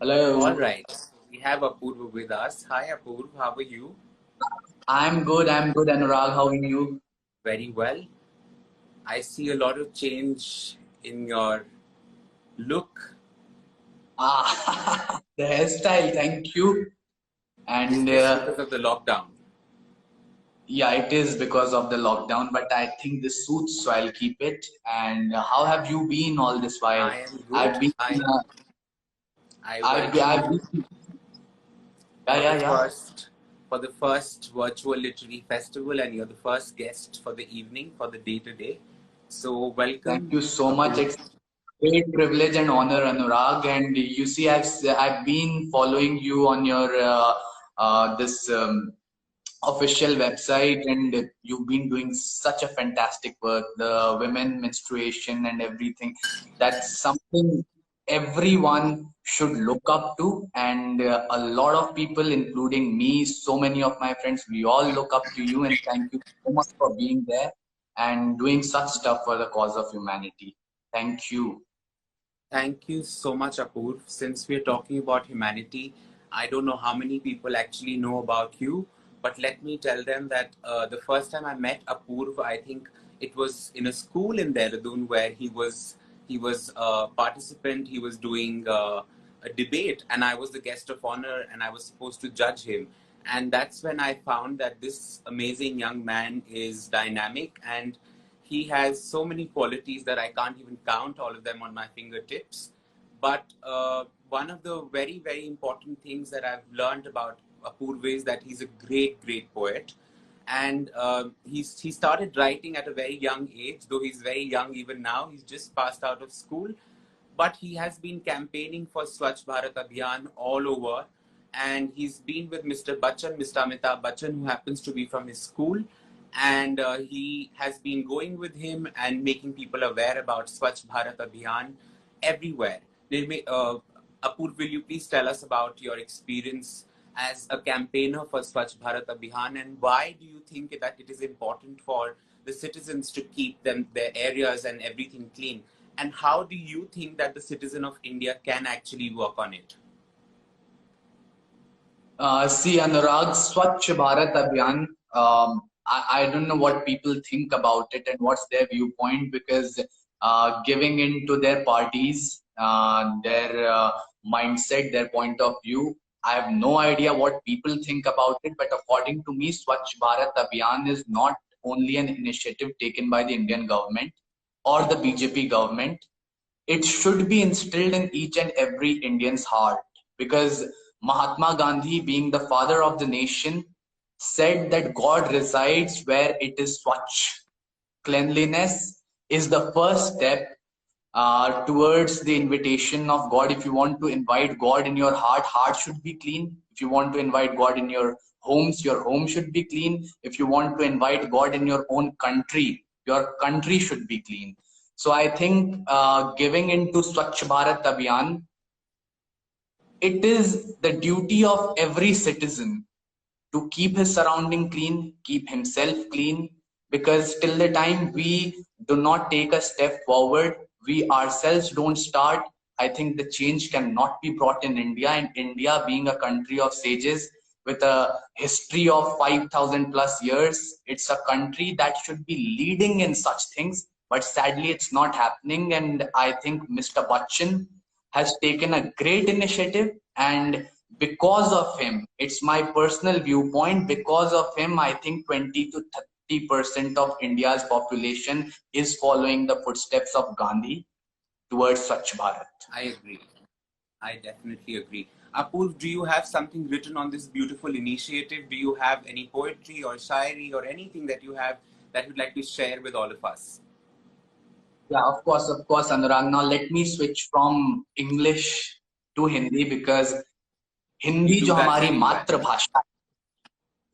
All Hello. right. We have Apurva with us. Hi, Apurva. How are you? I'm good. I'm good. Anurag, how are you? Very well. I see a lot of change in your look. The hairstyle. Thank you. Is And this because of the lockdown? yeah, it is because of the lockdown, but I think this suits, so I'll keep it. And how have you been all this while? I am good. I've been, uh, I welcome I've you been, yeah, for the yeah, yeah. first for the first virtual literary festival, and you're the first guest for the evening, for the day today. So Thank welcome, you so much. Apurva. It's great privilege and honor, Anurag. And you see, I've been following you on your this official website, and you've been doing such a fantastic work, the women menstruation and everything. That's something everyone should look up to, and a lot of people, including me, so many of my friends, we all look up to you, and thank you so much for being there and doing such stuff for the cause of humanity. Thank you. Thank you so much, Apurv. Since we're talking about humanity, I don't know how many people actually know about you, but let me tell them that the first time I met Apurv, I think it was in a school in Dehradun where he was a participant. He was doing a debate, and I was the guest of honor, and I was supposed to judge him. And that's when I found that this amazing young man is dynamic, and he has so many qualities that I can't even count all of them on my fingertips. But one of the very, very important things that I've learned about Apurva is that he's a great, great poet. And he started writing at a very young age, though he's very young even now. He's just passed out of school. But he has been campaigning for Swachh Bharat Abhiyan all over. And he's been with Mr. Bachchan, Mr. Amitabh Bachchan, who happens to be from his school. And he has been going with him and making people aware about Swachh Bharat Abhiyan everywhere. Apurv, will you please tell us about your experience as a campaigner for Swachh Bharat Abhiyan, and why do you think that it is important for the citizens to keep their areas and everything clean? And how do you think that the citizen of India can actually work on it? See, Anurag, Swachh Bharat Abhiyan, I don't know what people think about it and what's their viewpoint, because giving in to their parties, their mindset, their point of view, I have no idea what people think about it. But according to me, Swachh Bharat Abhiyan is not only an initiative taken by the Indian government or the BJP government. It should be instilled in each and every Indian's heart, because Mahatma Gandhi, being the father of the nation, said that God resides where it is Swachh. Cleanliness is the first step towards the invitation of God. If you want to invite God in your heart, heart should be clean. If you want to invite God in your home should be clean. If you want to invite God in your own country, your country should be clean. So I think giving into Swachh Bharat Abhiyan, it is the duty of every citizen to keep his surrounding clean, keep himself clean, because till the time we do not take a step forward, we ourselves don't start, I think the change cannot be brought in India. And India, being a country of sages with a history of 5,000 plus years, it's a country that should be leading in such things. But sadly, it's not happening. And I think Mr. Bachchan has taken a great initiative, and because of him, it's my personal viewpoint, because of him, I think 20 to 30% of India's population is following the footsteps of Gandhi towards Swachh Bharat. I agree. I definitely agree. Apurv, do you have something written on this beautiful initiative? Do you have any poetry or shairi or anything that you have that you'd like to share with all of us? Yeah, of course, Anurag. Now let me switch from English to Hindi, because You Hindi do जो that हमारी very well. मातृभाषा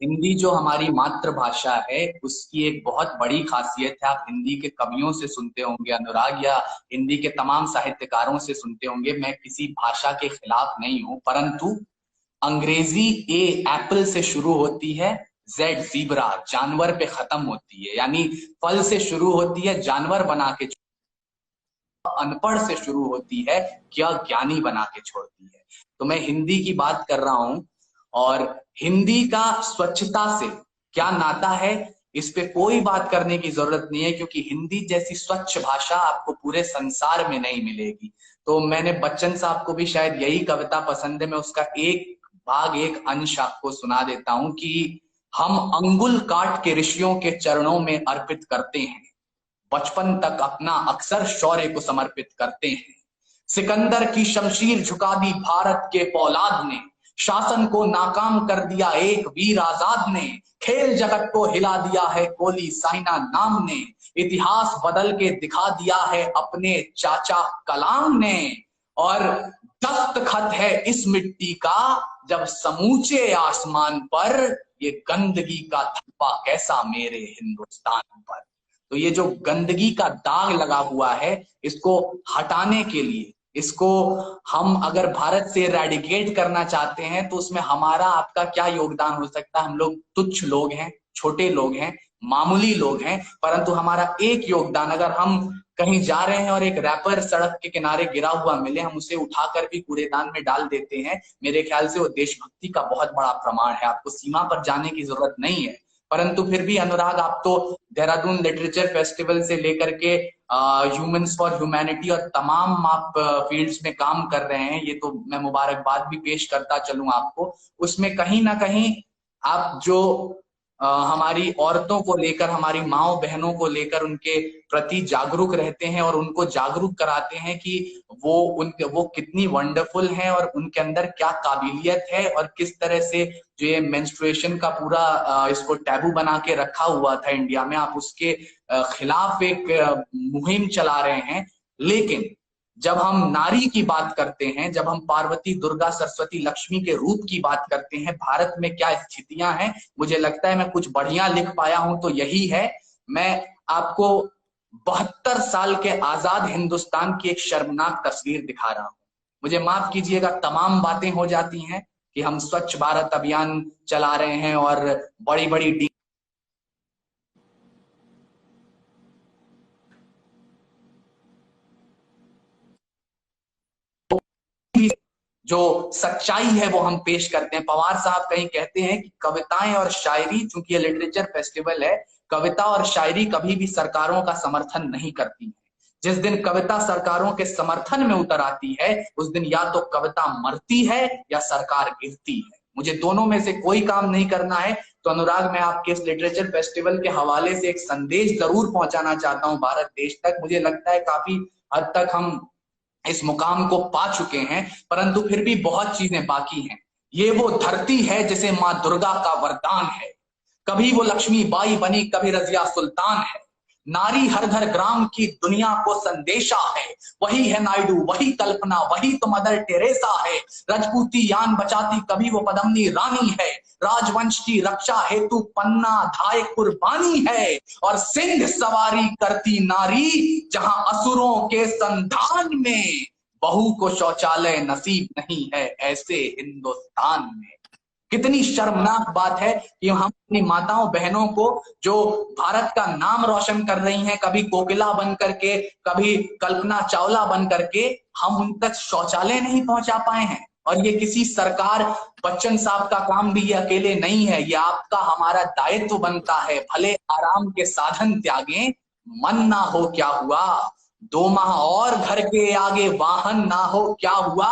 हिंदी जो हमारी मातृभाषा है, उसकी एक बहुत बड़ी खासियत है। आप हिंदी के कवियों से सुनते होंगे अनुराग, या हिंदी के तमाम साहित्यकारों से सुनते होंगे। मैं किसी भाषा के खिलाफ नहीं हूं, परंतु अंग्रेजी ए एप्पल से शुरू होती है, जेड जीब्रा जानवर पे खत्म होती है। यानी फल से शुरू होती है, जानवर बना के, अनपढ़ से शुरू होती है, क्या ज्ञानी बना के छोड़ती है। तो मैं हिंदी की बात कर रहा हूं। और हिंदी का स्वच्छता से क्या नाता है, इस पे कोई बात करने की जरूरत नहीं है, क्योंकि हिंदी जैसी स्वच्छ भाषा आपको पूरे संसार में नहीं मिलेगी। तो मैंने बच्चन साहब को भी शायद यही कविता पसंद है, मैं उसका एक भाग, एक अंश आपको सुना देता हूं कि हम अंगुल काट के ऋषियों के चरणों में अर्पित करते हैं, बचपन तक अपना अक्सर शौर्य को समर्पित करते हैं। सिकंदर की शमशीर झुका दी भारत के फौलाद ने, शासन को नाकाम कर दिया एक वीर आजाद ने, खेल जगत को हिला दिया है कोहली साइना नाम ने, इतिहास बदल के दिखा दिया है अपने चाचा कलाम ने, और दस्तखत है इस मिट्टी का जब समूचे आसमान पर, ये गंदगी का थप्पा कैसा मेरे हिंदुस्तान पर। तो ये जो गंदगी का दाग लगा हुआ है, इसको हटाने के लिए, इसको हम अगर भारत से रेडिकेट करना चाहते हैं तो उसमें हमारा आपका क्या योगदान हो सकता है। हम लोग तुच्छ लोग हैं, छोटे लोग हैं, मामूली लोग हैं, परंतु हमारा एक योगदान, अगर हम कहीं जा रहे हैं और एक रैपर सड़क के किनारे गिरा हुआ मिले, हम उसे उठाकर भी कूड़ेदान में डाल देते हैं, मेरे ख्याल से वो देशभक्ति का बहुत बड़ा प्रमाण है। आपको सीमा पर जाने की जरूरत नहीं है। परंतु फिर भी अनुराग, आप तो देहरादून लिटरेचर फेस्टिवल से लेकर के ह्यूमंस फॉर ह्यूमैनिटी और तमाम आप फील्ड्स में काम कर रहे हैं, ये तो मैं मुबारकबाद भी पेश करता चलूं आपको। उसमें कहीं ना कहीं आप जो हमारी औरतों को लेकर, हमारी माओ बहनों को लेकर उनके प्रति जागरूक रहते हैं और उनको जागरूक कराते हैं कि वो कितनी वंडरफुल हैं और उनके अंदर क्या काबिलियत है, और किस तरह से जो ये मेंस्ट्रुएशन का पूरा इसको टैबू बना के रखा हुआ था इंडिया में, आप उसके खिलाफ एक मुहिम चला रहे हैं। लेकिन जब हम नारी की बात करते हैं, जब हम पार्वती, दुर्गा, सरस्वती, लक्ष्मी के रूप की बात करते हैं, भारत में क्या स्थितियां हैं, मुझे लगता है मैं कुछ बढ़िया लिख पाया हूं तो यही है। मैं आपको 72 साल के आजाद हिंदुस्तान की एक शर्मनाक तस्वीर दिखा रहा हूं। मुझे माफ कीजिएगा, तमाम बातें हो जाती हैं कि हम स्वच्छ भारत अभियान चला रहे हैं और बड़ी बड़ी जो सच्चाई है वो हम पेश करते हैं। पवार साहब कहीं कहते हैं कि कविताएं और शायरी, चूंकि ये लिटरेचर फेस्टिवल है, कविता और शायरी कभी भी सरकारों का समर्थन नहीं करती है। जिस दिन कविता सरकारों के समर्थन में उतर आती है, उस दिन या तो कविता मरती है या सरकार गिरती है। मुझे दोनों में से कोई काम नहीं करना है। तो अनुराग, मैं आपके इस लिटरेचर फेस्टिवल के हवाले से एक संदेश जरूर पहुंचाना चाहता हूं भारत देश तक। मुझे लगता है काफी हद तक हम इस मुकाम को पा चुके हैं, परंतु फिर भी बहुत चीजें बाकी हैं। ये वो धरती है जिसे मां दुर्गा का वरदान है, कभी वो लक्ष्मी बाई बनी, कभी रजिया सुल्तान है। नारी हर घर ग्राम की दुनिया को संदेशा है, वही है नायडू, वही कल्पना, वही तो मदर टेरेसा है। रजपूती यान बचाती, कभी वो पद्मिनी रानी है। राजवंश की रक्षा हेतु पन्ना धाय कुर्बानी है, और सिंह सवारी करती नारी जहां असुरों के संधान में, बहू को शौचालय नसीब नहीं है ऐसे हिंदुस्तान में। कितनी शर्मनाक बात है कि हम अपनी माताओं बहनों को जो भारत का नाम रोशन कर रही हैं, कभी कोकिला बन करके, कभी कल्पना चावला बन करके, हम उन तक शौचालय नहीं पहुंचा पाए हैं। और ये किसी सरकार, बच्चन साहब का काम भी ये अकेले नहीं है, ये आपका हमारा दायित्व बनता है। भले आराम के साधन त्यागे, मन ना हो क्या हुआ, 2 माह और घर के आगे वाहन ना हो क्या हुआ।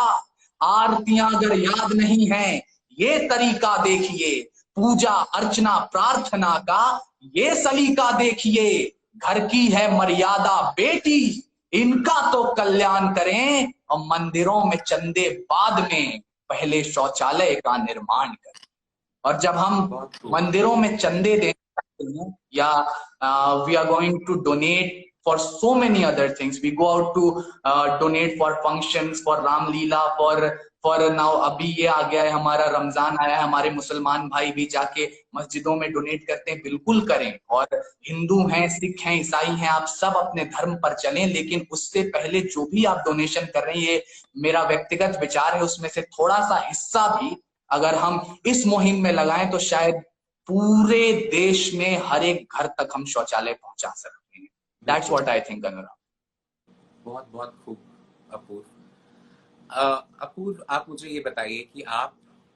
आरतियां अगर याद नहीं है, ये तरीका देखिए, पूजा अर्चना प्रार्थना का ये सलीका देखिए। घर की है मर्यादा बेटी, इनका तो कल्याण करें, और मंदिरों में चंदे बाद में, पहले शौचालय का निर्माण करें। और जब हम मंदिरों में चंदे देते हैं, या we are going to donate for so many other things, we go out to donate for functions, for Ramlila, for now अभी ये आ गया है हमारा रमजान आया है, हमारे मुसलमान भाई भी जाके मस्जिदों में डोनेट करते हैं, बिल्कुल करें। और हिंदू हैं, सिख हैं, ईसाई हैं, आप सब अपने धर्म पर चलें, लेकिन उससे पहले जो भी आप डोनेशन कर रहे हैं, ये मेरा व्यक्तिगत विचार है, उसमें से थोड़ा सा हिस्सा भी अगर हम इस मुहिम में लगाएं तो शायद पूरे देश में हर एक घर तक हम शौचालय पहुंचा सकते हैं। That's what I think, अनुराग। बहुत बहुत खूब अपूर्व। अपूर्व, आप मुझे ये बताइए कि आप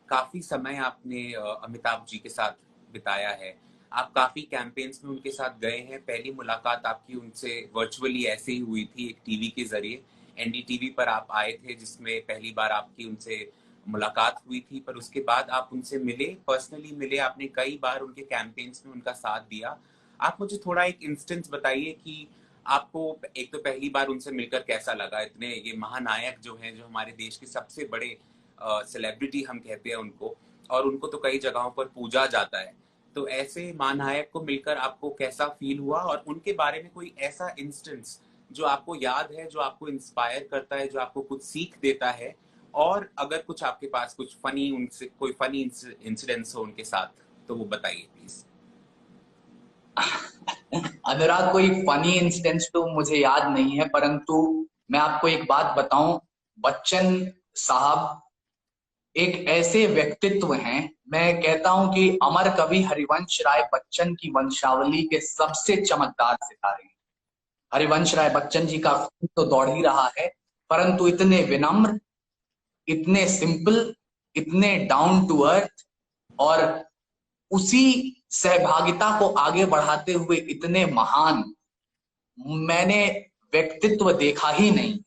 काफी समय आपने अमिताभ जी के साथ बिताया है। आप काफी कैंपेन्स में उनके साथ गए हैं। पहली मुलाकात आपकी उनसे वर्चुअली ऐसे ही हुई थी, एक टीवी के जरिए। एनडीटीवी पर आप आए थे, जिसमें पहली बार आपकी उनसे मुलाकात हुई थी। पर उसके बाद आप उनसे मिले, पर्सनली मिले, आपने कई बार उनके कैंपेन्स में उनका साथ दिया। आप मुझे थोड़ा एक इंस्टेंस बताइए कि आपको एक तो पहली बार उनसे मिलकर कैसा लगा। इतने ये महानायक जो हैं, जो हमारे देश के सबसे बड़े सेलिब्रिटी हम कहते हैं उनको, और उनको तो कई जगहों पर पूजा जाता है। तो ऐसे महानायक को मिलकर आपको कैसा फील हुआ, और उनके बारे में कोई ऐसा इंस्टेंस जो आपको याद है, जो आपको इंस्पायर करता है, जो आपको कुछ सीख देता है। और अगर कुछ आपके पास कुछ फनी, उनसे कोई फनी इंसिडेंट्स हो उनके साथ, तो वो बताइए प्लीज। अनुराग, कोई फनी इंस्टेंस तो मुझे याद नहीं है, परंतु मैं आपको एक बात बताऊं। बच्चन साहब एक ऐसे व्यक्तित्व हैं, मैं कहता हूं कि अमर कवि हरिवंश राय बच्चन की वंशावली के सबसे चमकदार सितारे हैं। हरिवंश राय बच्चन जी का खून तो दौड़ ही रहा है, परंतु इतने विनम्र, इतने सिंपल, इतने डाउन टू अर्थ, और उसी सहभागिता को आगे बढ़ाते हुए इतने महान मैंने व्यक्तित्व देखा ही नहीं है।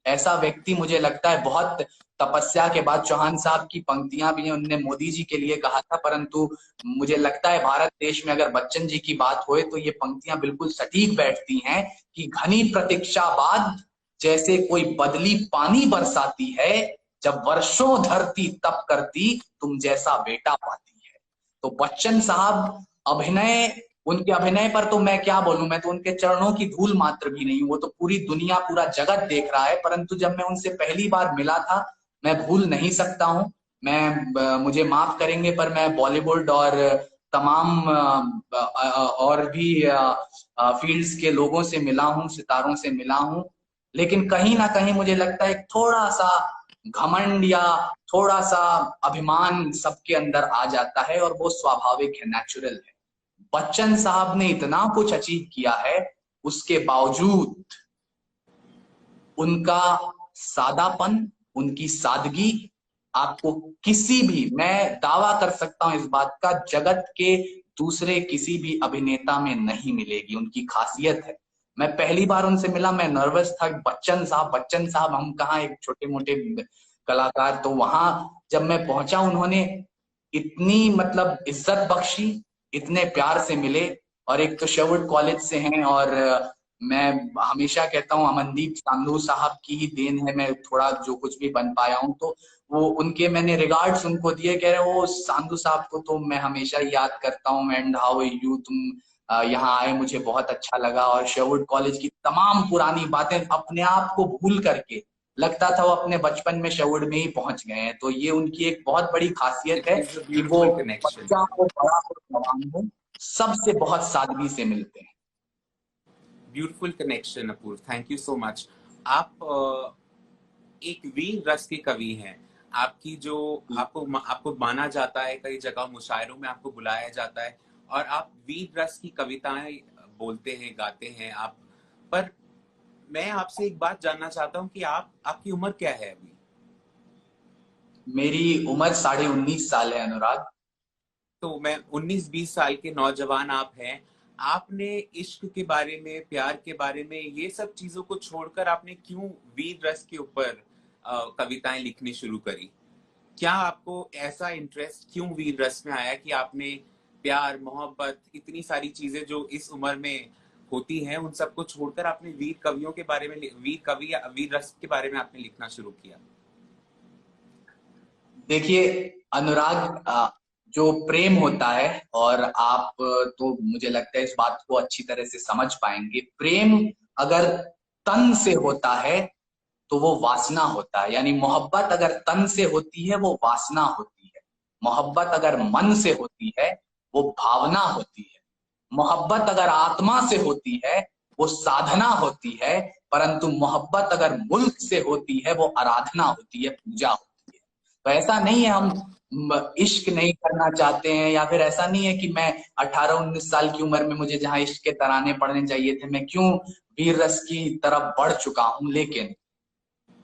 ऐसा व्यक्ति मुझे लगता है बहुत तपस्या के बाद, चौहान साहब की पंक्तियां भी उनने मोदी जी के लिए कहा था, परंतु मुझे लगता है भारत देश में अगर बच्चन जी की बात होए तो ये पंक्तियां बिल्कुल सटीक बैठती हैं कि घनी प्रतीक्षा बाद जैसे कोई बदली पानी बरसाती है, जब वर्षों धरती तप करती तुम जैसा बेटा पाती है। तो बच्चन साहब अभिनय, उनके अभिनय पर तो मैं क्या बोलूं, मैं तो उनके चरणों की धूल मात्र भी नहीं हूं। वो तो पूरी दुनिया, पूरा जगत देख रहा है, परंतु जब मैं उनसे पहली बार मिला था, मैं भूल नहीं सकता हूं। मुझे माफ करेंगे पर मैं बॉलीवुड और तमाम और भी फील्ड्स के लोगों से मिला हूं, सितारों से मिला हूं, लेकिन कहीं ना कहीं मुझे लगता है थोड़ा सा घमंड या थोड़ा सा अभिमान सबके अंदर आ जाता है, और वो स्वाभाविक है, नेचुरल है। बच्चन साहब ने इतना कुछ अचीव किया है, उसके बावजूद उनका सादापन, उनकी सादगी आपको किसी भी, मैं दावा कर सकता हूं इस बात का, जगत के दूसरे किसी भी अभिनेता में नहीं मिलेगी। उनकी खासियत है। मैं पहली बार उनसे मिला, मैं नर्वस था। बच्चन साहब हम कहाँ एक छोटे मोटे कलाकार, तो वहां जब मैं पहुंचा उन्होंने इतनी मतलब इज्जत बख्शी, इतने प्यार से मिले। और एक तो शेरवुड कॉलेज से हैं, और मैं हमेशा कहता हूँ अमनदीप सांधू साहब की ही देन है मैं थोड़ा जो कुछ भी बन पाया हूँ। तो वो उनके मैंने रिगार्ड्स उनको दिए, कह रहे वो सांधू साहब को तो मैं हमेशा याद करता हूँ, एंड हाउ यू, तुम यहाँ आए मुझे बहुत अच्छा लगा। और शेरवुड कॉलेज की तमाम पुरानी बातें अपने आप को भूल करके लगता था वो अपने बचपन में शेरवुड में ही पहुंच गए हैं। तो ये उनकी एक बहुत बड़ी खासियत इट है इज अ कि वो ब्यूटिफुल कनेक्शन। बच्चा हो, बड़ा हो, जवान हो, सबसे बहुत सादगी से मिलते हैं। Beautiful connection Apurva, thank you so much. आप एक वीर रस के कवि हैं। आपकी जो आपको आपको माना जाता है, कई जगह मुशायरों में आपको बुलाया जाता है, और आप वीर रस की कविताएं बोलते हैं, गाते हैं आप। पर मैं आपसे एक बात जानना चाहता हूं कि आपकी उम्र क्या है अभी। मेरी उम्र 19.5 साल है अनुराग। तो मैं 19-20 साल के नौजवान आप हैं। आपने इश्क के बारे में, प्यार के बारे में, ये सब चीजों को छोड़कर आपने क्यों वीर रस के ऊपर कविताएं लिखनी शुरू करी। क्या आपको ऐसा इंटरेस्ट क्यों वीर रस में आया कि आपने प्यार, मोहब्बत, इतनी सारी चीजें जो इस उम्र में होती हैं, उन सबको छोड़कर आपने वीर कवियों के बारे में, वीर कवि या वीर रस के बारे में आपने लिखना शुरू किया। देखिए अनुराग, जो प्रेम होता है, और आप तो मुझे लगता है इस बात को अच्छी तरह से समझ पाएंगे, प्रेम अगर तन से होता है तो वो वासना होता है। यानी मोहब्बत अगर तन से होती है वो वासना होती है, मोहब्बत अगर मन से होती है वो भावना होती है, मोहब्बत अगर आत्मा से होती है वो साधना होती है, परंतु मोहब्बत अगर मुल्क से होती है वो आराधना होती है, पूजा होती है। तो ऐसा नहीं है हम इश्क नहीं करना चाहते हैं, या फिर ऐसा नहीं है कि मैं 18-19 साल की उम्र में मुझे जहां इश्क के तराने पड़ने चाहिए थे मैं क्यों वीर रस की तरफ बढ़ चुका हूं। लेकिन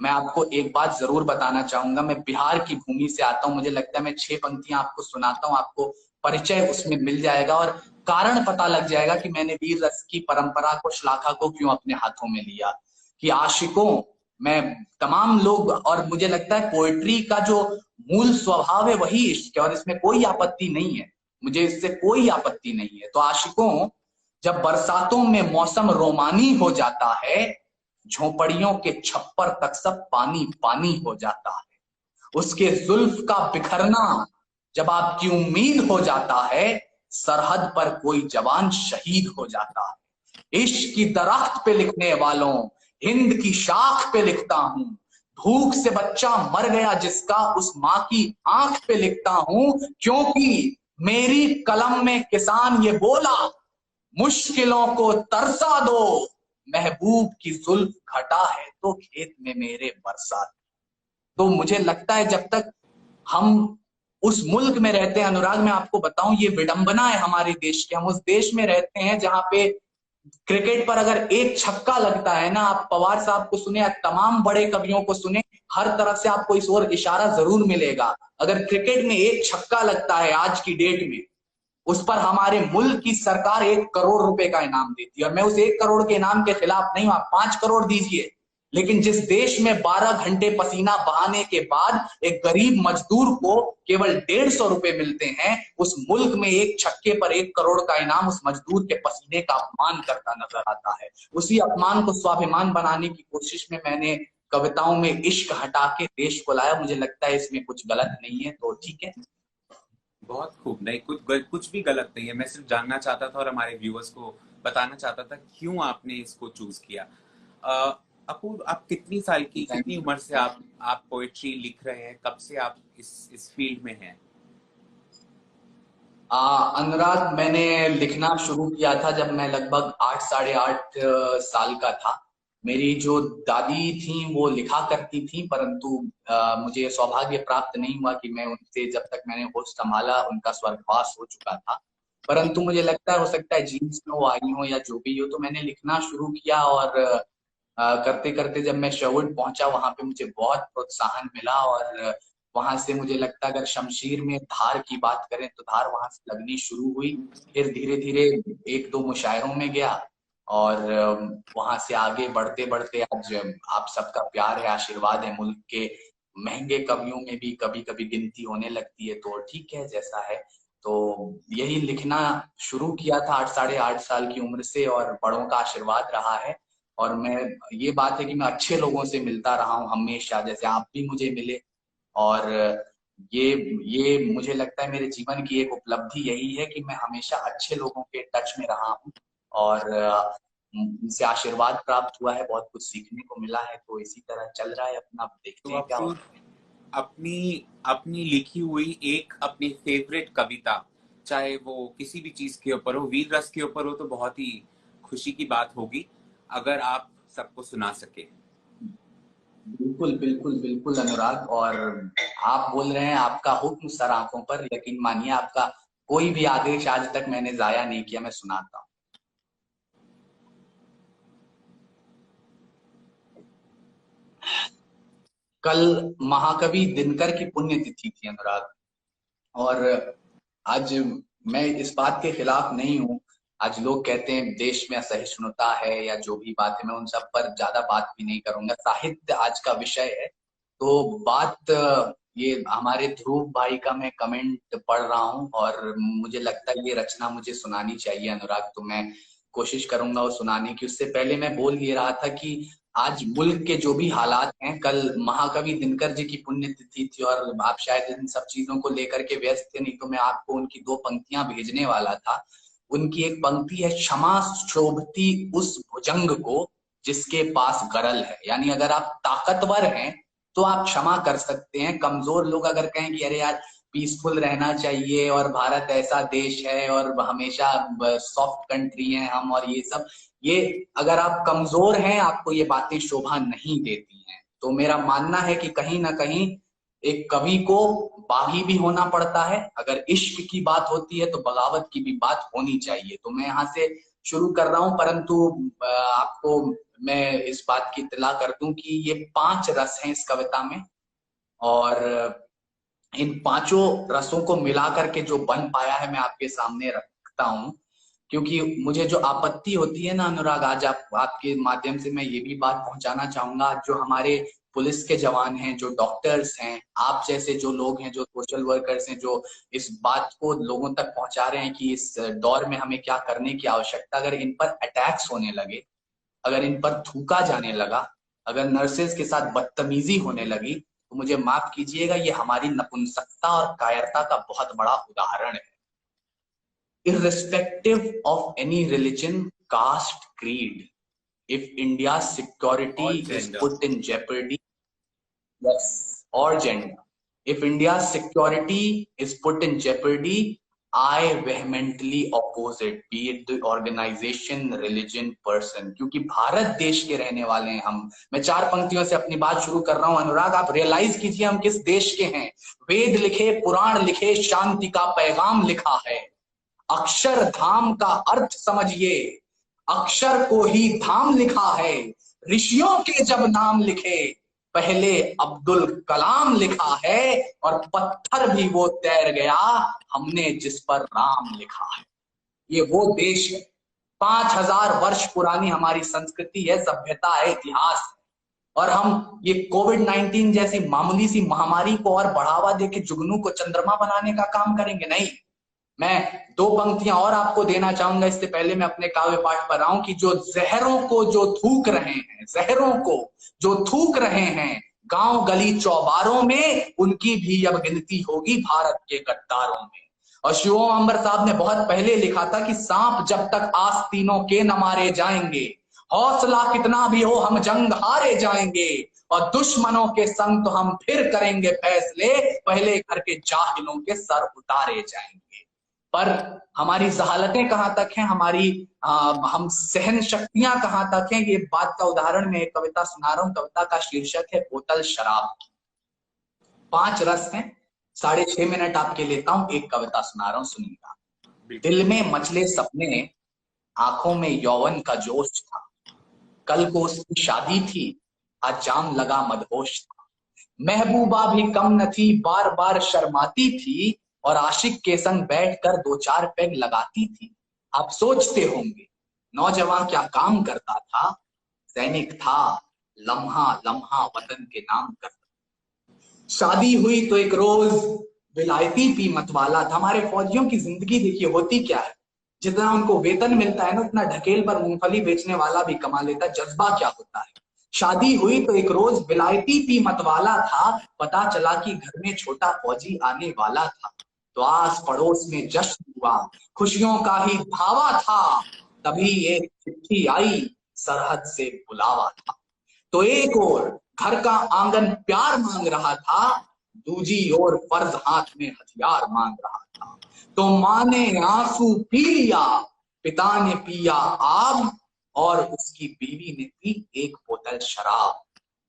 मैं आपको एक बात जरूर बताना चाहूंगा। मैं बिहार की भूमि से आता हूं, मुझे लगता है मैं 6 पंक्तियां आपको सुनाता हूं, आपको परिचय उसमें मिल जाएगा और कारण पता लग जाएगा कि मैंने वीर रस की परंपरा को, श्लाघा को क्यों अपने हाथों में लिया। कि आशिकों में तमाम लोग, और मुझे लगता है पोएट्री का जो मूल स्वभाव है वही इश्क है, और इसमें कोई आपत्ति नहीं है, मुझे इससे कोई आपत्ति नहीं है। तो आशिकों, जब बरसातों में मौसम रोमानी हो जाता है, झोपड़ियों के छप्पर तक सब पानी पानी हो जाता है। उसके जुल्फ का बिखरना जब आपकी उम्मीद हो जाता है, सरहद पर कोई जवान शहीद हो जाता है। इश्क की दरख्त पे लिखने वालों, हिंद की शाख पे लिखता हूं। भूख से बच्चा मर गया जिसका, उस माँ की आंख पे लिखता हूं। क्योंकि मेरी कलम में किसान ये बोला, मुश्किलों को तरसा दो, महबूब की जुल्फ घटा है तो खेत में मेरे बरसात। तो मुझे लगता है जब तक हम उस मुल्क में रहते हैं अनुराग, मैं आपको बताऊं, ये विडंबना है हमारे देश की। हम उस देश में रहते हैं जहां पे क्रिकेट पर अगर एक छक्का लगता है ना, आप पवार साहब को सुने या तमाम बड़े कवियों को सुने, हर तरफ से आपको इस ओर इशारा जरूर मिलेगा। अगर क्रिकेट में एक छक्का लगता है आज की डेट में, उस पर हमारे मुल्क की सरकार 1 करोड़ रुपए का इनाम देती है। और मैं उस 1 करोड़ के इनाम के खिलाफ नहीं हूं, आप 5 करोड़ दीजिए, लेकिन जिस देश में 12 घंटे पसीना बहाने के बाद एक गरीब मजदूर को केवल 150 रुपए मिलते हैं, उस मुल्क में एक छक्के पर 1 करोड़ का इनाम उस मजदूर के पसीने का अपमान करता नजर आता है। उसी अपमान को स्वाभिमान बनाने की कोशिश में मैंने कविताओं में इश्क हटा के देश को लाया। मुझे लगता है इसमें कुछ गलत नहीं है, तो ठीक है। बहुत खूब। नहीं, कुछ भी गलत नहीं है। मैं सिर्फ जानना चाहता था और हमारे व्यूअर्स को बताना चाहता था क्यों आपने इसको चूज किया। अपूर्व, आप कितनी साल की, कितनी उम्र से आप पोएट्री लिख रहे हैं? कब से आप इस फील्ड में हैं? अनुराग, मैंने लिखना शुरू किया था जब मैं लगभग 8 साढ़े 8 साल का था। मेरी जो दादी थी वो लिखा करती थी, परंतु मुझे सौभाग्य प्राप्त नहीं हुआ कि मैं उनसे, जब तक मैंने होश संभाला उनका स्वर्गवास हो चुका था। परंतु मुझे लगता है, हो सकता है जीन्स में वो आई हो या जो भी हो, तो मैंने लिखना शुरू किया। और करते करते जब मैं शहूड पहुंचा, वहां पे मुझे बहुत प्रोत्साहन मिला। और वहां से मुझे लगता है अगर शमशीर में धार की बात करें तो धार वहां से लगनी शुरू हुई। फिर धीरे धीरे 1-2 मुशायरों में गया, और वहां से आगे बढ़ते बढ़ते आज आप सबका प्यार है, आशीर्वाद है, मुल्क के महंगे कवियों में भी कभी कभी गिनती होने लगती है। तो ठीक है, जैसा है। तो यही लिखना शुरू किया था 8 साढ़े 8 साल की उम्र से, और बड़ों का आशीर्वाद रहा है। और मैं, ये बात है कि मैं अच्छे लोगों से मिलता रहा हूँ हमेशा, जैसे आप भी मुझे मिले। और ये मुझे लगता है मेरे जीवन की एक उपलब्धि यही है कि मैं हमेशा अच्छे लोगों के टच में रहा हूँ, और उनसे आशीर्वाद प्राप्त हुआ है, बहुत कुछ सीखने को मिला है। तो इसी तरह चल रहा है अपना, देखते तो हैं क्या अपूर्व, होता है। अपनी अपनी लिखी हुई एक अपनी फेवरेट कविता, चाहे वो किसी भी चीज के ऊपर हो, वीर रस के ऊपर हो, तो बहुत ही खुशी की बात होगी अगर आप सबको सुना सके। बिल्कुल बिल्कुल बिल्कुल अनुराग, और आप बोल रहे हैं, आपका हुक्म सर आंखों पर, यकीन मानिए आपका कोई भी आदेश आज तक मैंने जाया नहीं किया, मैं सुनाता हूँ। कल महाकवि दिनकर की पुण्यतिथि थी अनुराग, और आज मैं इस बात के खिलाफ नहीं हूँ। आज लोग कहते हैं देश में असहिष्णुता है या जो भी बात है, मैं उन सब पर ज्यादा बात भी नहीं करूंगा। साहित्य आज का विषय है। तो बात ये हमारे ध्रुव भाई का मैं कमेंट पढ़ रहा हूँ, और मुझे लगता है ये रचना मुझे सुनानी चाहिए अनुराग, तो मैं कोशिश करूंगा वो सुनाने की। उससे पहले मैं बोल ये रहा था कि आज मुल्क के जो भी हालात हैं, कल महाकवि दिनकर जी की पुण्यतिथि थी, और आप शायद इन सब चीजों को लेकर के व्यस्त थे, नहीं तो मैं आपको उनकी 2 पंक्तियां भेजने वाला था। उनकी एक पंक्ति है, क्षमा शोभती उस भुजंग को जिसके पास गरल है। यानी अगर आप ताकतवर हैं तो आप क्षमा कर सकते हैं। कमजोर लोग अगर कहें कि अरे यार पीसफुल रहना चाहिए और भारत ऐसा देश है और हमेशा सॉफ्ट कंट्री है हम, और ये सब, ये अगर आप कमजोर हैं, आपको ये बातें शोभा नहीं देती हैं। तो मेरा मानना है कि कहीं ना कहीं एक कवि को बागी भी होना पड़ता है। अगर इश्क की बात होती है तो बगावत की भी बात होनी चाहिए। तो मैं यहाँ से शुरू कर रहा हूँ, परंतु आपको मैं इस बात की इत्तला कर दूं कि ये 5 रस हैं इस कविता में, और इन 5 रसों को मिलाकर के जो बन पाया है मैं आपके सामने रखता हूं। क्योंकि मुझे जो आपत्ति होती है ना अनुराग, आज आपके माध्यम से मैं ये भी बात पहुंचाना चाहूंगा, जो हमारे पुलिस के जवान हैं, जो डॉक्टर्स हैं, आप जैसे जो लोग हैं, जो सोशल वर्कर्स हैं, जो इस बात को लोगों तक पहुंचा रहे हैं कि इस दौर में हमें क्या करने की आवश्यकता, अगर इन पर अटैक्स होने लगे, अगर इन पर थूका जाने लगा, अगर नर्सेज के साथ बदतमीजी होने लगी, तो मुझे माफ कीजिएगा, ये हमारी नपुंसकता और कायरता का बहुत बड़ा उदाहरण है। Irrespective of any religion, caste, creed, if India's security is put in jeopardy, yes, or gender, if India's security is put in jeopardy, I vehemently oppose it, be it the organization, religion, person. क्योंकि भारत देश के रहने वाले हैं हम। मैं 4 पंक्तियों से अपनी बात शुरू कर रहा हूं अनुराग, आप रियलाइज कीजिए हम किस देश के हैं। वेद लिखे, पुराण लिखे, शांति का पैगाम लिखा है। अक्षर धाम का अर्थ समझिए, अक्षर को ही धाम लिखा है। ऋषियों के जब नाम लिखे, पहले अब्दुल कलाम लिखा है, और पत्थर भी वो तैर गया, हमने जिस पर राम लिखा है। ये वो देश है, 5000 वर्ष पुरानी हमारी संस्कृति है, सभ्यता है, इतिहास है। और हम ये कोविड-19 जैसी मामूली सी महामारी को और बढ़ावा देके जुगनू को चंद्रमा बनाने का काम करेंगे? नहीं। मैं 2 पंक्तियां और आपको देना चाहूंगा, इससे पहले मैं अपने काव्य पाठ पर आऊं, कि जो जहरों को जो थूक रहे हैं, जहरों को जो थूक रहे हैं गांव गली चौबारों में, उनकी भी अब गिनती होगी भारत के गद्दारों में। और शिवम अंबर साहब ने बहुत पहले लिखा था कि सांप जब तक आस्तीनों के न मारे जाएंगे, हौसला कितना भी हो हम जंग हारे जाएंगे, और दुश्मनों के संग तो हम फिर करेंगे फैसले, पहले करके जाहिलों के सर उतारे जाएंगे। पर हमारी जहालतें कहां तक हैं, हमारी हम सहन शक्तियां कहां तक हैं, ये बात का उदाहरण मैं एक कविता सुना रहा हूं। कविता का शीर्षक है बोतल शराब। 5 रस हैं, 6.5 मिनट आपके लेता हूं, एक कविता सुना रहा हूं, सुनिएगा। दिल में मचले सपने, आंखों में यौवन का जोश था, कल को उसकी शादी थी, आज जाम लगा मदहोश था। महबूबा भी कम न थी, बार बार शर्माती थी, और आशिक के संग बैठकर 2-4 पेग लगाती थी। आप सोचते होंगे नौजवान क्या काम करता था, सैनिक था, लम्हा लम्हा वतन के नाम करता। शादी हुई तो एक रोज विलायती पी मतवाला था। हमारे फौजियों की जिंदगी देखिए होती क्या है, जितना उनको वेतन मिलता है ना, उतना ढकेल पर मूंगफली बेचने वाला भी कमा लेता है। जज्बा क्या होता है। शादी हुई तो एक रोज विलायती पी मतवाला था, पता चला कि घर में छोटा फौजी आने वाला था। तो आस पड़ोस में जश्न हुआ, खुशियों का ही धावा था, तभी एक चिट्ठी आई, सरहद से बुलावा था। तो एक ओर घर का आंगन प्यार मांग रहा था, दूजी ओर फर्ज हाथ में हथियार मांग रहा था। तो माँ ने आंसू पी लिया, पिता ने पिया आग, और उसकी बीवी ने पी एक बोतल शराब।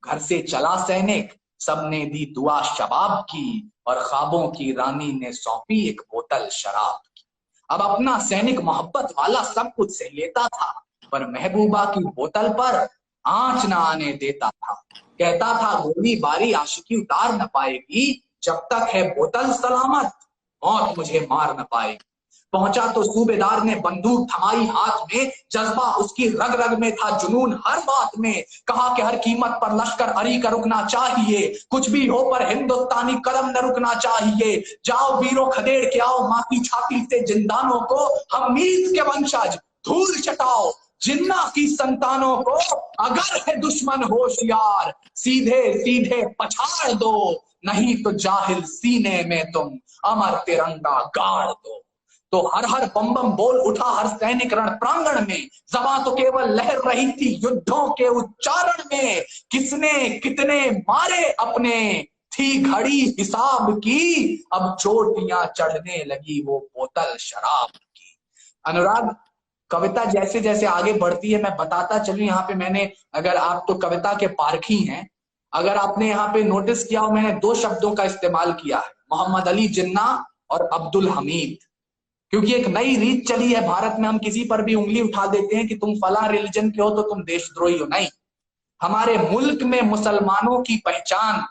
घर से चला सैनिक, सबने दी दुआ शबाब की, और ख्वाबों की रानी ने सौंपी एक बोतल शराब की। अब अपना सैनिक मोहब्बत वाला सब कुछ सह लेता था, पर महबूबा की बोतल पर आंच न आने देता था। कहता था गोली बारी आशिकी उतार न पाएगी, जब तक है बोतल सलामत, मौत मुझे मार न पाएगी। पहुंचा तो सूबेदार ने बंदूक थमाई हाथ में, जज्बा उसकी रग रग में था, जुनून हर बात में। कहा कि हर कीमत पर लश्कर अरी का रुकना चाहिए, कुछ भी हो पर हिंदुस्तानी कदम न रुकना चाहिए। जाओ वीरों खदेड़ के आओ माँ की छाती से जिंदानों को, हम मीत के वंशज धूल चटाओ जिन्ना की संतानों को। अगर है दुश्मन होशियार, सीधे सीधे पछाड़ दो, नहीं तो जाहिल सीने में तुम अमर तिरंगा गाड़ दो। तो हर हर बम बम बोल उठा हर सैनिक रण प्रांगण में, ज़बां तो केवल लहर रही थी युद्धों के उच्चारण में। किसने कितने मारे अपने, थी घड़ी हिसाब की, अब चोटियां चढ़ने लगी वो बोतल शराब की। अनुराग, कविता जैसे जैसे आगे बढ़ती है मैं बताता चलूं। यहाँ पे मैंने, अगर आप तो कविता के पारखी हैं, अगर आपने यहाँ पे नोटिस किया हो, मैंने 2 शब्दों का इस्तेमाल किया है, मोहम्मद अली जिन्ना और अब्दुल हमीद। क्योंकि एक नई रीत चली है भारत में, हम किसी पर भी उंगली उठा देते हैं कि तुम फला रिलीजन के हो तो तुम देशद्रोही हो। नहीं, हमारे मुल्क में मुसलमानों की पहचान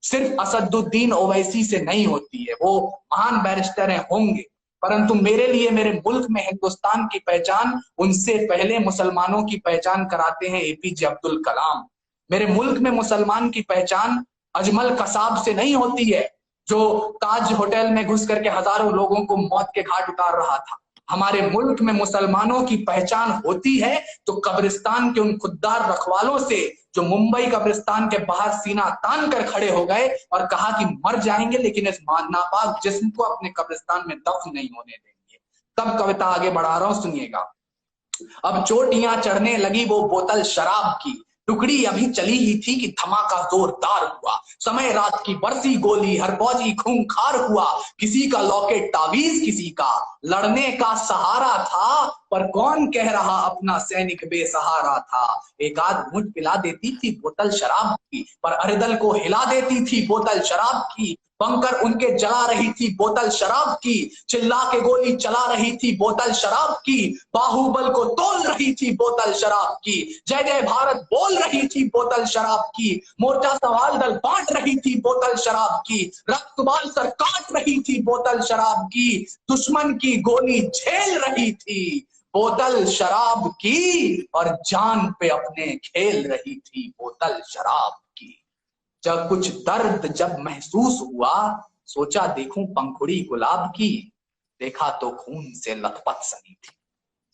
सिर्फ असदुद्दीन ओवैसी से नहीं होती है, वो महान बैरिस्टर हैं होंगे, परंतु मेरे लिए मेरे मुल्क में हिंदुस्तान की पहचान उनसे पहले मुसलमानों की पहचान कराते हैं एपीजे अब्दुल कलाम। मेरे मुल्क में मुसलमान की पहचान अजमल कसाब से नहीं होती है, जो ताज होटल में घुस करके हजारों लोगों को मौत के घाट उतार रहा था। हमारे मुल्क में मुसलमानों की पहचान होती है तो कब्रिस्तान के उन खुददार रखवालों से जो मुंबई कब्रिस्तान के बाहर सीना तान कर खड़े हो गए और कहा कि मर जाएंगे लेकिन इस नापाक जिस्म को अपने कब्रिस्तान में दफन नहीं होने देंगे। तब कविता आगे बढ़ा रहा हूं, सुनिएगा। अब चोटियां चढ़ने लगी वो बोतल शराब की, टुकड़ी अभी चली ही थी कि धमाका जोरदार हुआ। समय रात की बरसी गोली, हर फौजी खूंखार हुआ। किसी का लॉकेट तावीज, किसी का लड़ने का सहारा था, पर कौन कह रहा अपना सैनिक बेसहारा था। एक आध घूंट पिला देती थी बोतल शराब की, पर अरदल को हिला देती थी बोतल शराब की। बंकर उनके जला रही थी बोतल शराब की, चिल्ला के गोली चला रही थी बोतल शराब की। बाहुबल को तोल रही थी बोतल शराब की, जय जय भारत बोल रही थी बोतल शराब की। मोर्चा सवाल दल बांट रही थी बोतल शराब की, रक्तबाल सर काट रही थी बोतल शराब की। दुश्मन की गोली झेल रही थी बोतल शराब की, और जान पे अपने खेल रही थी बोतल शराब की। जब कुछ दर्द जब महसूस हुआ, सोचा देखूं पंखुड़ी गुलाब की, देखा तो खून से लथपथ सनी थी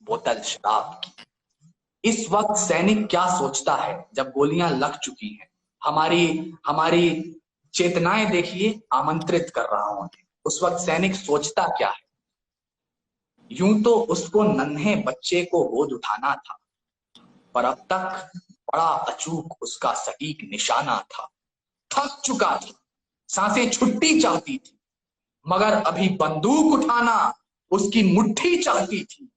बोतल शराब की। इस वक्त सैनिक क्या सोचता है जब गोलियां लग चुकी हैं? हमारी हमारी चेतनाएं देखिए, आमंत्रित कर रहा हूं। उस वक्त सैनिक सोचता क्या है? यूं तो उसको नन्हे बच्चे को गोद उठाना था, पर अब तक बड़ा अचूक उसका सटीक निशाना था। थक चुका था, सांसें छुट्टी चाहती थी, मगर अभी बंदूक उठाना उसकी मुट्ठी चाहती थी।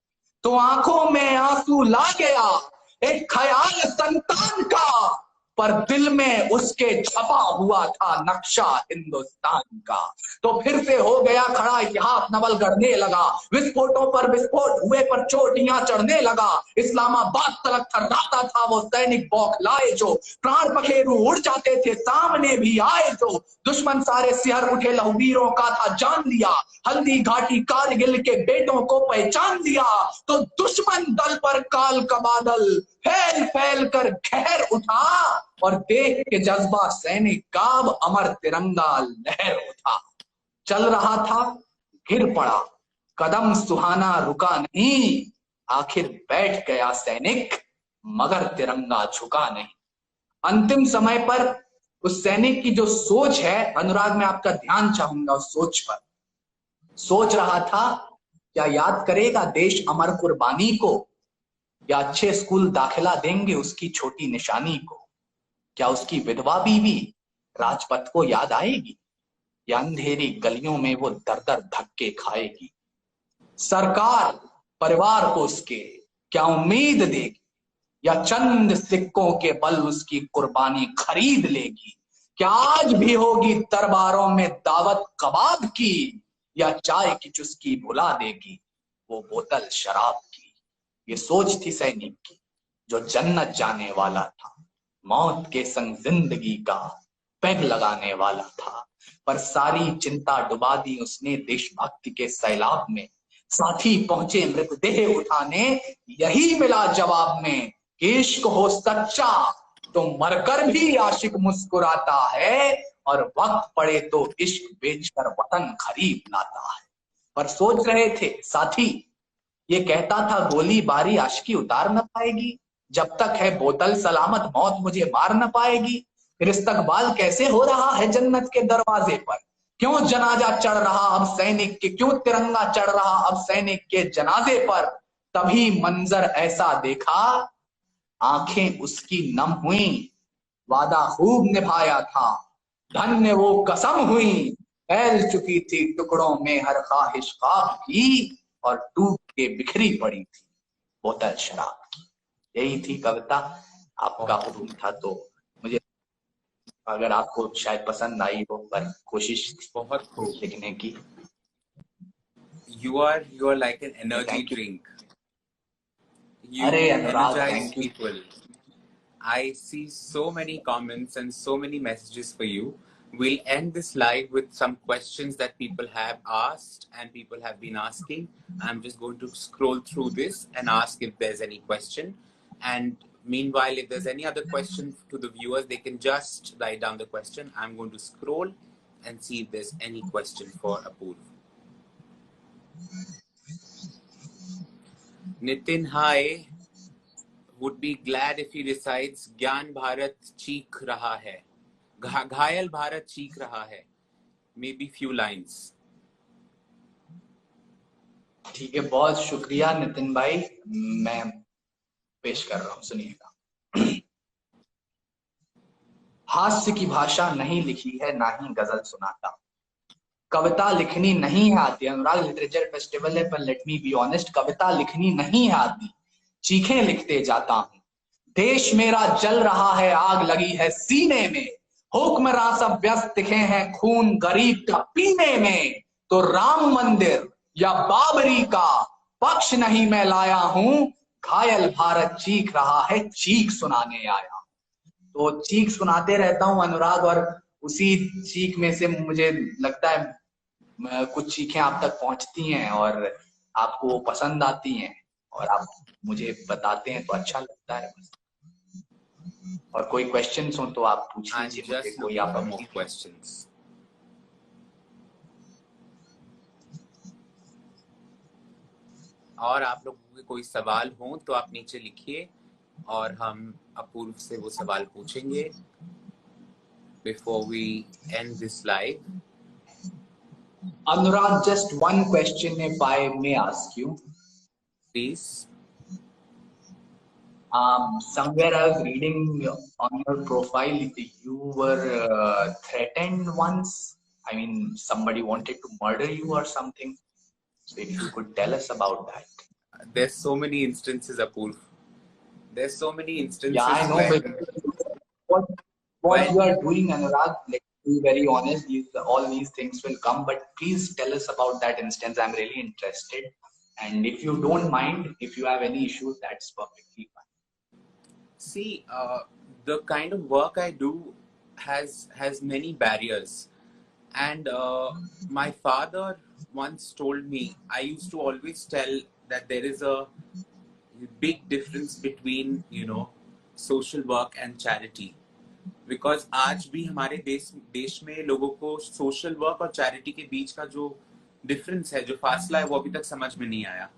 तो आंखों में आंसू ला गया एक ख्याल संतान का, पर दिल में उसके छपा हुआ था नक्शा हिंदुस्तान का। तो फिर से हो गया खड़ा इतिहास नवल गढ़ने लगा, विस्फोटों पर विस्फोट हुए पर चोटियां चढ़ने लगा। इस्लामाबाद तलक थर्राता था वो सैनिक बौखलाए जो, प्राण पखेरु उड़ जाते थे सामने भी आए जो। दुश्मन सारे सिहर उठे लहूवीरों का था जान लिया, हल्दी घाटी कारगिल के बेटों को पहचान लिया। तो दुश्मन दल पर काल का बादल फैल फैल कर कहर उठा, और देख के जज्बा सैनिक का अमर तिरंगा लहर उठा। चल रहा था गिर पड़ा, कदम सुहाना रुका नहीं, आखिर बैठ गया सैनिक मगर तिरंगा झुका नहीं। अंतिम समय पर उस सैनिक की जो सोच है, अनुराग मैं आपका ध्यान चाहूंगा उस सोच पर। सोच रहा था क्या याद करेगा देश अमर कुर्बानी को, या अच्छे स्कूल दाखिला देंगे उसकी छोटी निशानी को। क्या उसकी विधवा बीवी राजपथ को याद आएगी, या अंधेरी गलियों में वो दर दर धक्के खाएगी। सरकार परिवार को उसके क्या उम्मीद देगी, या चंद सिक्कों के बल उसकी कुर्बानी खरीद लेगी। क्या आज भी होगी दरबारों में दावत कबाब की, या चाय की चुस्की भुला देगी वो बोतल शराब की। ये सोच थी सैनिक की जो जन्नत जाने वाला था, मौत के संग जिंदगी का पैग लगाने वाला था। पर सारी चिंता डुबा दी उसने देशभक्ति के सैलाब में। साथी पहुंचे मृतदेह उठाने, यही मिला जवाब में कि इश्क हो सच्चा तो मरकर भी आशिक मुस्कुराता है, और वक्त पड़े तो इश्क बेचकर वतन खरीद लाता है। पर सोच रहे थे साथी, ये कहता था गोली बारी आशिकी उतार न पाएगी, जब तक है बोतल सलामत मौत मुझे मार न पाएगी। फिर इस्तकबाल कैसे हो रहा है जन्नत के दरवाजे पर, क्यों जनाजा चढ़ रहा अब सैनिक के, क्यों तिरंगा चढ़ रहा अब सैनिक के जनाजे पर। तभी मंजर ऐसा देखा, आंखें उसकी नम हुई, वादा खूब निभाया था, धन्य वो कसम हुई, फैल चुकी थी टुकड़ों में हर ख्वाहिश ख्वाब की, और टूट के बिखरी पड़ी थी बोतल शराब की। यही थी कविता, आपका हुक्म था। तो मुझे अगर आपको शायद पसंद आई हो, पर कोशिश बहुत खूब। लिखने की। You are like an energy Thank you. drink. अरे You Anurag, energize thank you. people. I see so many comments and so many messages for you. We'll end this live with some questions that people have asked and people have been asking. I'm just going to scroll through this and ask if there's any question. And meanwhile, if there's any other question to the viewers, they can just write down the question. I'm going to scroll and see if there's any question for Apurv. Nitin, hi. Would be glad if he decides ज्ञान भारत चीख रहा है, घायल भारत चीख रहा है. Maybe few lines. ठीक है, बहुत शुक्रिया नितिन भाई, मैं पेश कर रहा हूँ, सुनिएगा. हास्य की भाषा नहीं लिखी है, ना ही गजल सुनाता. कविता लिखनी नहीं है आती. अनुराग लिटरेचर फेस्टिवल है, पर लेट मी बी ऑनेस्ट, कविता लिखनी नहीं है आती. चीखें लिखते जाता हूँ. देश मेरा जल रहा है, आग लगी है सीने में. हुक्मरां सब व्यस्त दिखे हैं खून गरीब का पीने में. तो राम मंदिर या बाबरी का पक्ष नहीं मैं लाया हूँ. घायल भारत चीख रहा है, चीख सुनाने आया. तो चीख सुनाते रहता हूँ अनुराग, और उसी चीख में से मुझे लगता है कुछ चीखें आप तक पहुंचती हैं और आपको वो पसंद आती हैं और आप मुझे बताते हैं तो अच्छा लगता है. और कोई क्वेश्चंस हो तो आप पूछ लीजिए मुझे, कोई आप more questions. और आप लोगों के कोई सवाल हो तो आप नीचे लिखिए और हम अपूर्व से वो सवाल पूछेंगे before we end this live. Anurag, just one question if I may ask you. Please. Somewhere I was reading on your profile you were threatened once. I mean, somebody wanted to murder you or something. So if you could tell us about that. There's so many instances, Apurv. There's so many instances. Yeah, I know. But what you are doing, Anurag, like, to be very honest, all these things will come. But please tell us about that instance. I'm really interested. And if you don't mind, if you have any issues, that's perfectly fine. See, the kind of work I do has many barriers. And my father once told me, I used to always tell that there is a big difference between, social work and charity. Because आज भी हमारे देश में लोगों को social work और charity के बीच का जो डिफरेंस है, जो फासला है, वो अभी तक समझ में नहीं आया.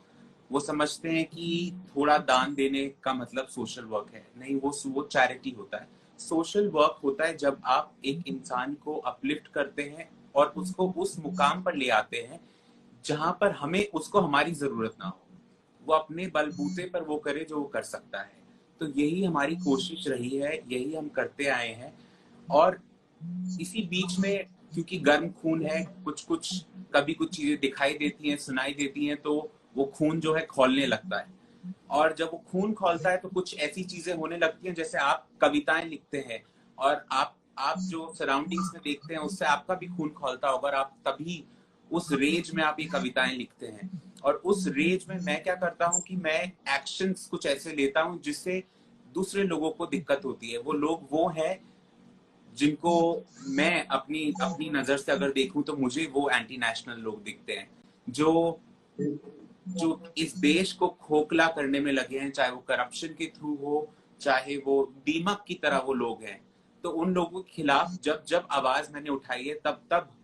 वो समझते हैं कि थोड़ा दान देने का मतलब सोशल वर्क है. नहीं, वो चैरिटी होता है. सोशल वर्क होता है जब आप एक इंसान को अपलिफ्ट करते हैं और उसको उस मुकाम पर ले आते हैं जहां पर हमें उसको हमारी जरूरत ना हो. वो अपने बलबूते पर वो करे जो वो कर सकता है. तो यही हमारी कोशिश रही है, यही हम करते आए हैं. और इसी बीच में क्योंकि गर्म खून है, कुछ कभी कुछ चीजें दिखाई देती हैं, सुनाई देती हैं, तो वो खून जो है खौलने लगता है. और जब वो खून खौलता है तो कुछ ऐसी चीजें होने लगती हैं, जैसे आप कविताएं लिखते हैं और आप जो सराउंडिंग्स में देखते हैं उससे आपका भी खून खौलता होगा और आप तभी उस रेज में आप ये कविताएं लिखते हैं. और उस रेज में मैं क्या करता हूँ कि मैं एक्शंस कुछ ऐसे लेता हूँ जिससे दूसरे लोगों को दिक्कत होती है. वो लोग वो हैं जिनको मैं अपनी नजर से अगर देखूं तो मुझे वो एंटी नेशनल लोग दिखते हैं, जो इस देश को खोखला करने में लगे हैं, चाहे वो करप्शन के थ्रू हो, चाहे वो दीमक की तरह वो लोग हैं. तो उन लोगों के खिलाफ जब आवाज मैंने उठाई है, तब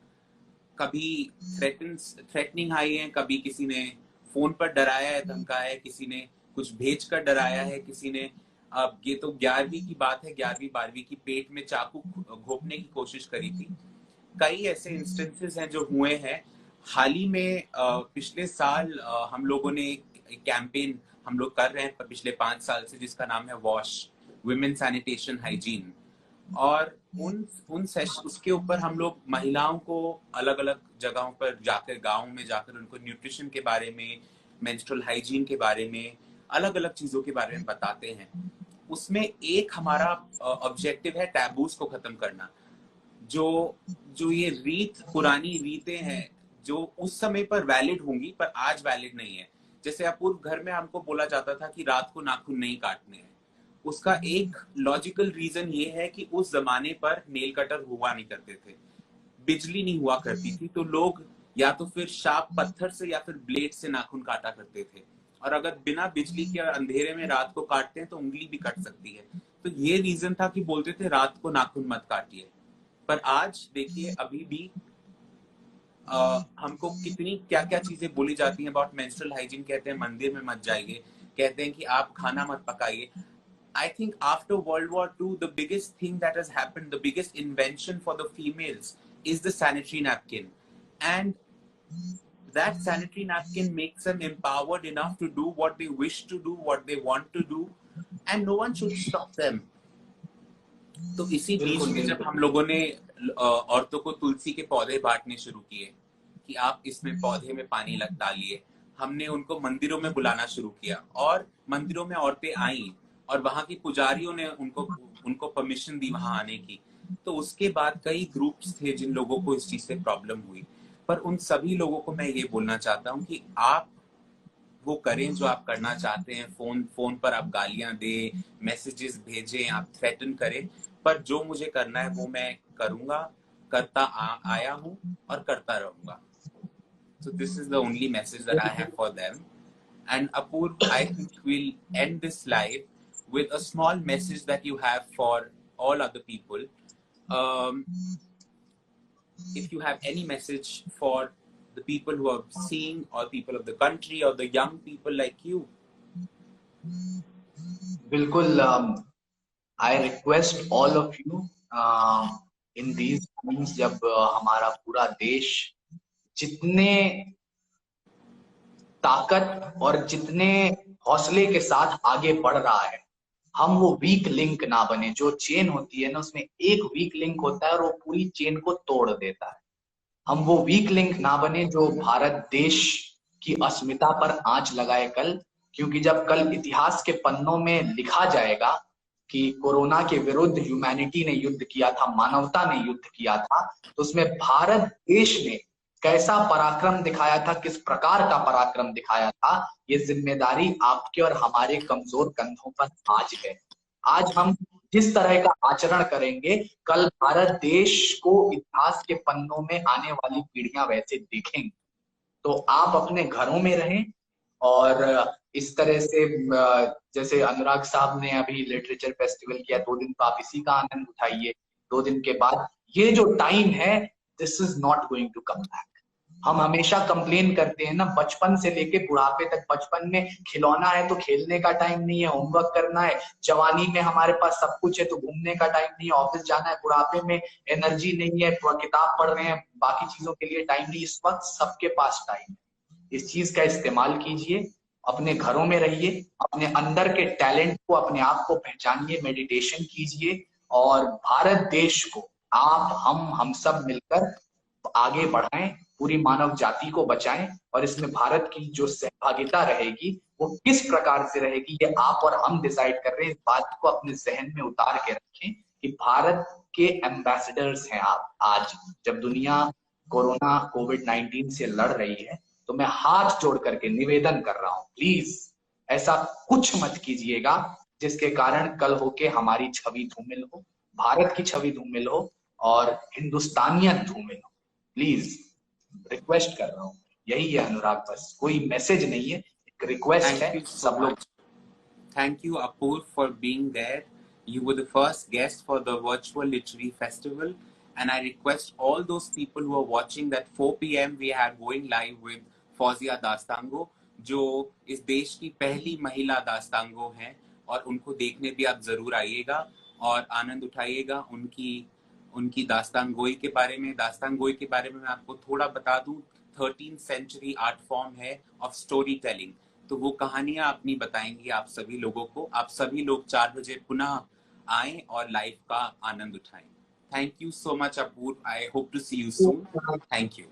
कभी थ्रेटनिंग आई है, कभी किसी ने फोन पर डराया है, धमकाया है, किसी ने कुछ भेज कर डराया है, किसी ने, अब ये तो 11वीं की बात है, 11वीं 12वीं की, पेट में चाकू घोंपने की कोशिश करी थी. कई ऐसे इंस्टेंसेस हैं जो हुए हैं. हाल ही में पिछले साल हम लोगों ने एक कैंपेन हम लोग कर रहे हैं पिछले 5 साल से, जिसका नाम है वॉश, विमेन सैनिटेशन हाइजीन. और उसके ऊपर हम लोग महिलाओं को अलग अलग जगहों पर जाकर, गाँव में जाकर उनको न्यूट्रिशन के बारे में, मेंस्ट्रुअल हाइजीन के बारे में, अलग अलग चीजों के बारे में बताते हैं. उसमें एक हमारा ऑब्जेक्टिव है टैबूज को खत्म करना. जो ये पुरानी रीतें हैं जो उस समय पर वैलिड होंगी पर आज वैलिड नहीं है। जैसे अपूर्व, घर में हमको बोला जाता था कि रात को नाखून नहीं काटने हैं। उसका एक लॉजिकल रीजन ये है कि उस जमाने पर नेल कटर हुआ नहीं करते थे, बिजली नहीं हुआ करती थी, तो लोग या तो फिर शार्प पत्थर से या फिर ब्लेड से नाखून काटा करते थे। और अगर बिना बिजली के अंधेरे में रात को काटते हैं तो उंगली भी कट सकती है। तो ये रीजन था कि बोलते थे रात को नाखून मत काटिए। पर आज देखिए, अभी भी हमको कितनी क्या क्या चीजें बोली जाती हैं अबाउट मेंस्ट्रुअल हाइजीन। कहते हैं मंदिर में मत जाइए, कहते हैं कि आप खाना मत पकाइए। I think after World War II, the biggest thing that has happened, the biggest invention for the females is the sanitary napkin. And that sanitary napkin makes them empowered enough to do what they wish to do, what they want to do, and no one should stop them. तो इसी बीच में जब हम लोगों ने औरतों को तुलसी के पौधे बांटने शुरू किए कि आप इसमें पौधे में पानी डालिए, हमने उनको मंदिरों में बुलाना शुरू किया और मंदिरों में औरतें आई और वहां की पुजारियों ने उनको परमिशन दी वहां आने की। तो उसके बाद कई ग्रुप्स थे जिन लोगों को इस चीज से प्रॉब्लम हुई, पर उन सभी लोगों को मैं ये बोलना चाहता हूँ कि आप वो करें जो आप करना चाहते हैं। फोन पर आप गालियां दें, मैसेजेस भेजें, आप थ्रेटन करें, पर जो मुझे करना है वो मैं करूंगा, आया हूं और करता रहूंगा। So this is the only message that I have for them. And Apurv, I think we'll end this live with a small message that you have for all other people. If you have any message for the people who are seeing, or people of the country, or the young people like you. बिल्कुल, I request all of you in these times जब हमारा पूरा देश जितने ताकत और जितने हौसले के साथ आगे बढ़ रहा है, हम वो वीक लिंक ना बने। जो चेन होती है ना, उसमें एक वीक लिंक होता है और वो पूरी चेन को तोड़ देता है। हम वो वीक लिंक ना बने जो भारत देश की अस्मिता पर आंच लगाए कल। क्योंकि जब कल इतिहास के पन्नों में लिखा जाएगा कि कोरोना के विरुद्ध ह्यूमैनिटी ने युद्ध किया था, मानवता ने युद्ध किया था, तो उसमें भारत देश ने कैसा पराक्रम दिखाया था, किस प्रकार का पराक्रम दिखाया था, ये जिम्मेदारी आपके और हमारे कमजोर कंधों पर आज है। आज हम जिस तरह का आचरण करेंगे, कल भारत देश को इतिहास के पन्नों में आने वाली पीढ़ियां वैसे देखेंगी। तो आप अपने घरों में रहें और इस तरह से जैसे अनुराग साहब ने अभी लिटरेचर फेस्टिवल किया, 2 दिन तो आप इसी का आनंद उठाइए। 2 दिन के बाद ये जो टाइम है, this is not going to come back. हम हमेशा कंप्लेन करते हैं ना, बचपन से लेके बुढ़ापे तक। बचपन में खिलौना है तो खेलने का टाइम नहीं है, होमवर्क करना है। जवानी में हमारे पास सब कुछ है तो घूमने का टाइम नहीं है, ऑफिस जाना है। बुढ़ापे में एनर्जी नहीं है, किताब पढ़ रहे हैं, बाकी चीजों के लिए टाइम नहीं। इस वक्त सबके पास टाइम है, इस चीज का इस्तेमाल कीजिए। अपने घरों में रहिए, अपने अंदर के टैलेंट को, अपने आप को पहचानिए, मेडिटेशन कीजिए और भारत देश को हम सब मिलकर आगे बढ़ाएं, पूरी मानव जाति को बचाएं। और इसमें भारत की जो सहभागिता रहेगी वो किस प्रकार से रहेगी, ये आप और हम डिसाइड कर रहे हैं। इस बात को अपने जहन में उतार के रखें कि भारत के एम्बेसडर्स हैं आप। आज जब दुनिया कोविड-19 से लड़ रही है, तो मैं हाथ जोड़ करके निवेदन कर रहा हूं, प्लीज ऐसा कुछ मत कीजिएगा जिसके कारण कल होके हमारी छवि धूमिल हो, भारत की छवि धूमिल हो और हिंदुस्तानियत धूमिल हो। प्लीज रिक्वेस्ट कर रहा हूँ, यही है अनुराग, बस कोई मैसेज नहीं है, एक रिक्वेस्ट है सब लोग। Thank you, Apurv, for being there. You were the first guest for the virtual literary festival, and I request all those people who are watching that 4 p.m. we are going live with Fawzia Dastango, जो इस देश की पहली महिला दास्तांगो हैं, और उनको देखने भी आप जरूर आइएगा और आनंद उठाइएगा उनकी दास्तांगोई के बारे में। दास्तांगोई के बारे में मैं आपको थोड़ा बता दूं, 13th सेंचुरी आर्ट फॉर्म है ऑफ स्टोरी टेलिंग। तो वो कहानियां अपनी बताएंगी आप सभी लोगों को। आप सभी लोग 4 बजे पुनः आएं और लाइव का आनंद उठाएं। Thank you so much Apurva, I hope to see you soon. Thank you.